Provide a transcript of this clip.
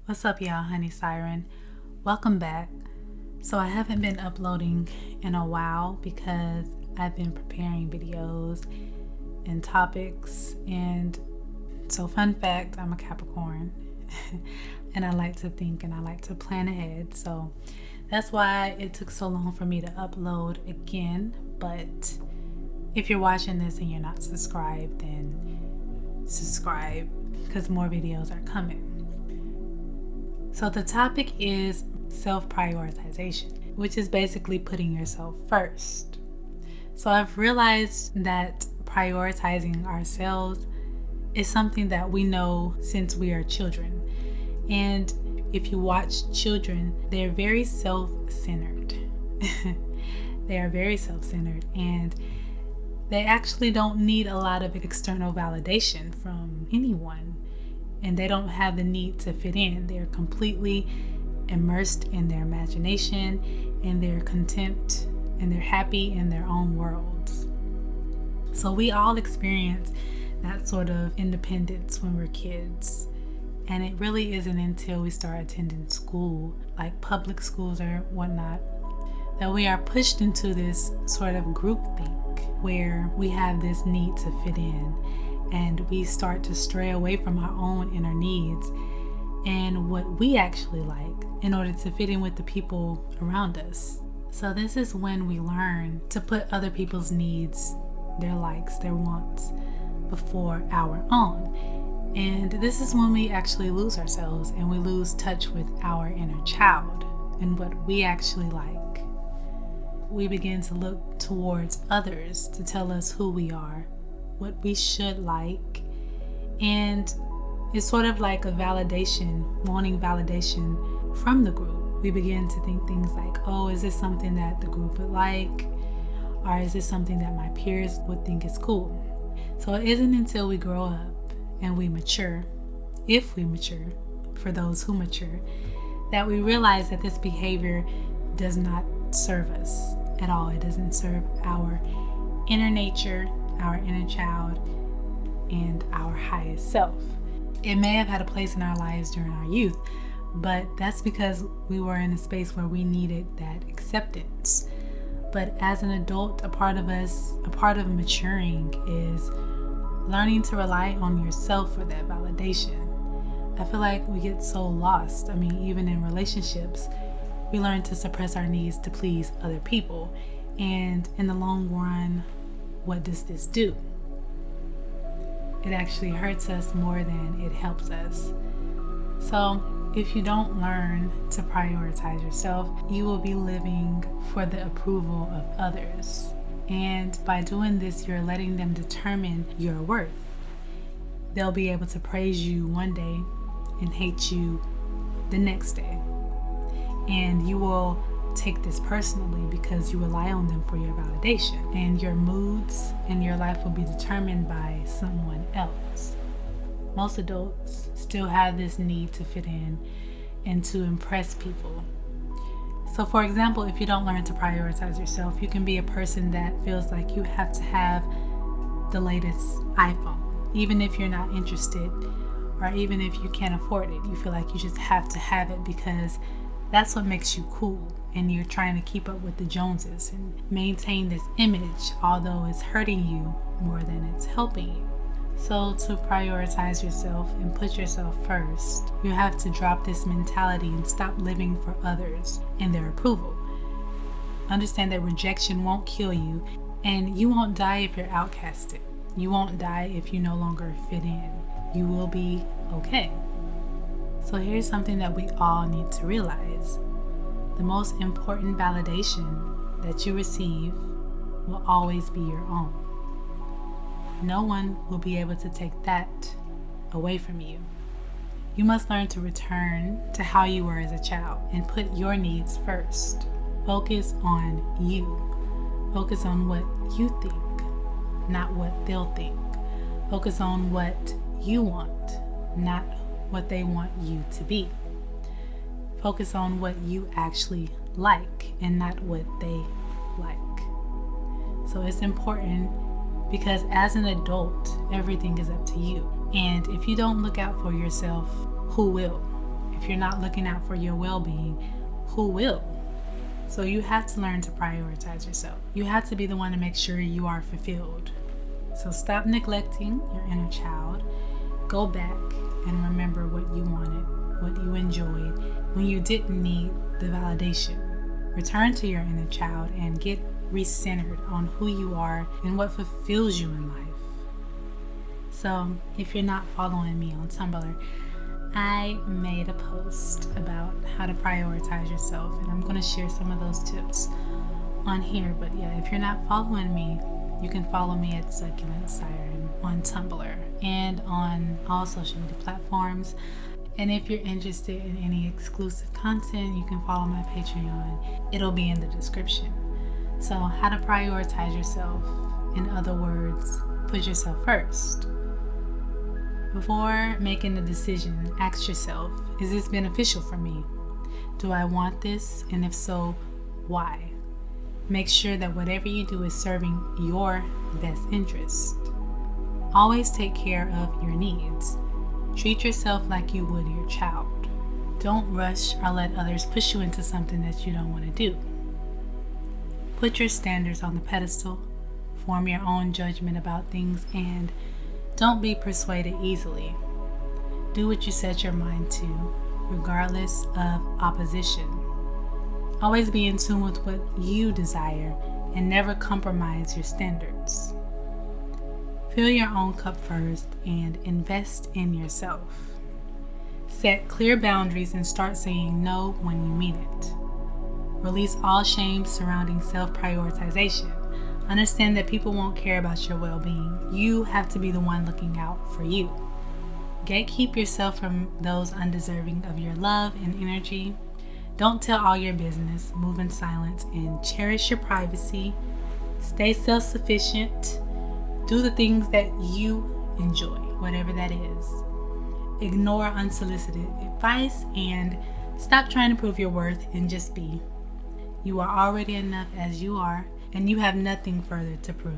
What's up, y'all? HoneySiren. Welcome back. So I haven't been uploading in a while because I've been preparing videos and topics. And so fun fact, I'm a Capricorn and I like to think and I like to plan ahead. So that's why it took so long for me to upload again. But if you're watching this and you're not subscribed, then subscribe because more videos are coming. So the topic is self-prioritization, which is basically putting yourself first. So I've realized that prioritizing ourselves is something that we know since we are children. And if you watch children, they're very self-centered. They are very self-centered, and they actually don't need a lot of external validation from anyone. And they don't have the need to fit in. They're completely immersed in their imagination, and they're content, and they're happy in their own worlds. So we all experience that sort of independence when we're kids. And it really isn't until we start attending school, like public schools or whatnot, that we are pushed into this sort of groupthink where we have this need to fit in. And we start to stray away from our own inner needs and what we actually like in order to fit in with the people around us. So this is when we learn to put other people's needs, their likes, their wants before our own. And this is when we actually lose ourselves and we lose touch with our inner child and what we actually like. We begin to look towards others to tell us who we are, what we should like, and it's sort of like a validation, wanting validation from the group. We begin to think things like, oh, is this something that the group would like, or is this something that my peers would think is cool? So it isn't until we grow up and we mature, if we mature, for those who mature, that we realize that this behavior does not serve us at all. It doesn't serve our inner nature, our inner child, and our highest self. It may have had a place in our lives during our youth, but that's because we were in a space where we needed that acceptance. But as an adult, a part of maturing is learning to rely on yourself for that validation. I feel like we get so lost. Even in relationships, we learn to suppress our needs to please other people. And in the long run, what does this do? It actually hurts us more than it helps us. So if you don't learn to prioritize yourself, you will be living for the approval of others. And by doing this, you're letting them determine your worth. They'll be able to praise you one day and hate you the next day. And you will take this personally because you rely on them for your validation, and your moods and your life will be determined by someone else. Most adults still have this need to fit in and to impress people. So for example, if you don't learn to prioritize yourself, you can be a person that feels like you have to have the latest iPhone, even if you're not interested, or even if you can't afford it. You feel like you just have to have it because that's what makes you cool, and you're trying to keep up with the Joneses and maintain this image, although it's hurting you more than it's helping you. So to prioritize yourself and put yourself first, you have to drop this mentality and stop living for others and their approval. Understand that rejection won't kill you, and you won't die if you're outcasted. You won't die if you no longer fit in. You will be okay. So here's something that we all need to realize. The most important validation that you receive will always be your own. No one will be able to take that away from you. You must learn to return to how you were as a child and put your needs first. Focus on you. Focus on what you think, not what they'll think. Focus on what you want, not what they want you to be. Focus on what you actually like and not what they like. So it's important because as an adult, everything is up to you. And if you don't look out for yourself, who will? If you're not looking out for your well-being, who will? So you have to learn to prioritize yourself. You have to be the one to make sure you are fulfilled. So stop neglecting your inner child. Go back and remember what you wanted, what you enjoyed when you didn't need the validation. Return to your inner child and get recentered on who you are and what fulfills you in life. So if you're not following me on Tumblr, I made a post about how to prioritize yourself, and I'm going to share some of those tips on here. But yeah, if you're not following me, you can follow me at Succulent Siren on Tumblr and on all social media platforms. And if you're interested in any exclusive content, you can follow my Patreon. It'll be in the description. So how to prioritize yourself. In other words, put yourself first. Before making a decision, ask yourself, is this beneficial for me? Do I want this? And if so, why? Make sure that whatever you do is serving your best interest. Always take care of your needs. Treat yourself like you would your child. Don't rush or let others push you into something that you don't want to do. Put your standards on the pedestal. Form your own judgment about things, and don't be persuaded easily. Do what you set your mind to, regardless of opposition. Always be in tune with what you desire and never compromise your standards. Fill your own cup first and invest in yourself. Set clear boundaries and start saying no when you mean it. Release all shame surrounding self-prioritization. Understand that people won't care about your well-being. You have to be the one looking out for you. Gatekeep yourself from those undeserving of your love and energy. Don't tell all your business. Move in silence and cherish your privacy. Stay self-sufficient. Do the things that you enjoy, whatever that is. Ignore unsolicited advice and stop trying to prove your worth and just be. You are already enough as you are, and you have nothing further to prove.